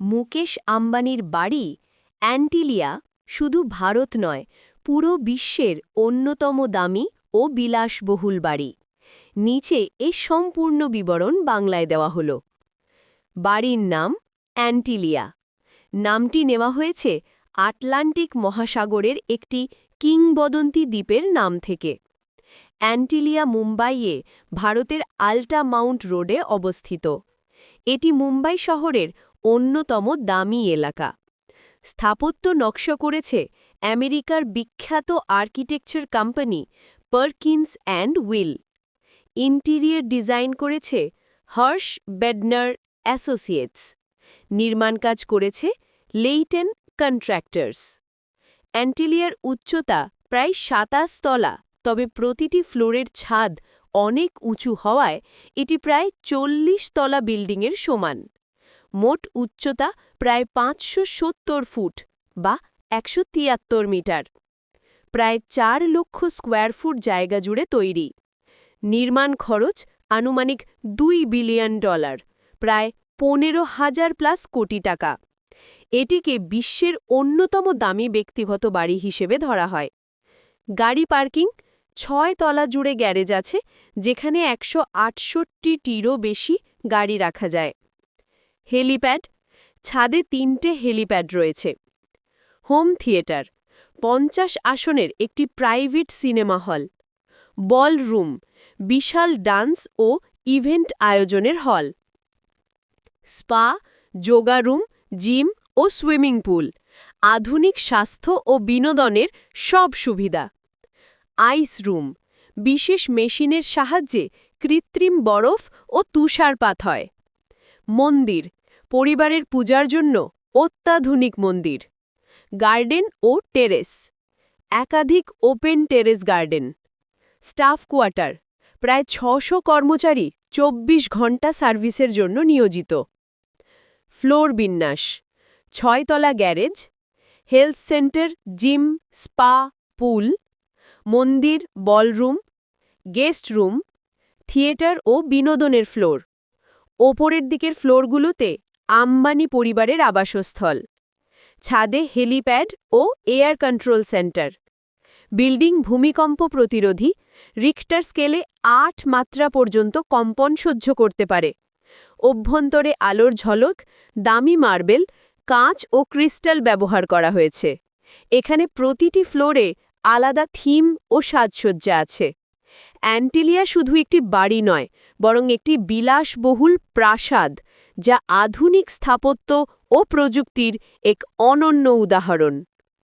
মুকেশ আম্বানির বাড়ি অ্যান্টিলিয়া শুধু ভারত নয়, পুরো বিশ্বের অন্যতম দামি ও বিলাসবহুল বাড়ি। নিচে এর সম্পূর্ণ বিবরণ বাংলায় দেওয়া হল। বাড়ির নাম অ্যান্টিলিয়া। নামটি নেওয়া হয়েছে আটলান্টিক মহাসাগরের একটি কিংবদন্তি দ্বীপের নাম থেকে। অ্যান্টিলিয়া মুম্বাইয়ে ভারতের আল্টা মাউন্ট রোডে অবস্থিত। এটি মুম্বাই শহরের অন্যতম দামি এলাকা। স্থাপত্য নকশা করেছে আমেরিকার বিখ্যাত architecture company Perkins and will. Interior design করেছে হার্শ বেডনার অ্যাসোসিয়েটস। নির্মাণ কাজ করেছে লেইটেন কন্ট্রাক্টর্স। অ্যান্টিলিয়ার উচ্চতা প্রায় ২৭ তলা, তবে প্রতিটি ফ্লোরের ছাদ অনেক উঁচু হওয়ায় এটি প্রায় ৪০ তলা বিল্ডিংয়ের সমান। মোট উচ্চতা প্রায় ৫৭০ ফুট বা ১৭৩ মিটার। প্রায় ৪ লক্ষ স্কোয়ার ফুট জায়গা জুড়ে তৈরি। নির্মাণ খরচ আনুমানিক $২ বিলিয়ন, প্রায় ১৫,০০০+ কোটি টাকা। এটিকে বিশ্বের অন্যতম দামি ব্যক্তিগত বাড়ি হিসেবে ধরা হয়। গাড়ি পার্কিং ৬ তলা জুড়ে গ্যারেজ আছে, যেখানে ১৬৮টিরও বেশি গাড়ি রাখা যায়। হেলিপ্যাড, ছাদে ৩টে হেলিপ্যাড রয়েছে। হোম থিয়েটার, ৫০ আসনের একটি প্রাইভেট সিনেমা হল। বল রুম, বিশাল ডান্স ও ইভেন্ট আয়োজনের হল। স্পা, যোগা রুম, জিম ও সুইমিং পুল, আধুনিক স্বাস্থ্য ও বিনোদনের সব সুবিধা। আইস রুম, বিশেষ মেশিনের সাহায্যে কৃত্রিম বরফ ও তুষারপাত হয়। মন্দির, পরিবারের পূজার জন্য অত্যাধুনিক মন্দির। গার্ডেন ও টেরেস, একাধিক open terrace garden. Staff quarter, প্রায় ৬০০ কর্মচারী ২৪ ঘন্টা সার্ভিসের জন্য নিয়োজিত। ফ্লোর বিন্যাস, ৬ তলা garage, health centre, gym, spa, pool, মন্দির, বলরুম, গেস্ট রুম, থিয়েটার ও বিনোদনের ফ্লোর। ওপরের দিকের ফ্লোরগুলোতে আম্বানি পরিবারের আবাসস্থল। ছাদে হেলিপ্যাড ও এয়ার কন্ট্রোল সেন্টার। বিল্ডিং ভূমিকম্প প্রতিরোধী, রিক্টার স্কেলে ৮ মাত্রা পর্যন্ত কম্পন সহ্য করতে পারে। অভ্যন্তরে আলোর ঝলক, দামি মার্বেল, কাঁচ ও ক্রিস্টাল ব্যবহার করা হয়েছে। এখানে প্রতিটি ফ্লোরে আলাদা থিম ও সাজসজ্জা আছে। অ্যান্টিলিয়া শুধু একটি বাড়ি নয়, বরং একটি বিলাসবহুল প্রাসাদ, যা আধুনিক স্থাপত্য ও প্রযুক্তির এক অনন্য উদাহরণ।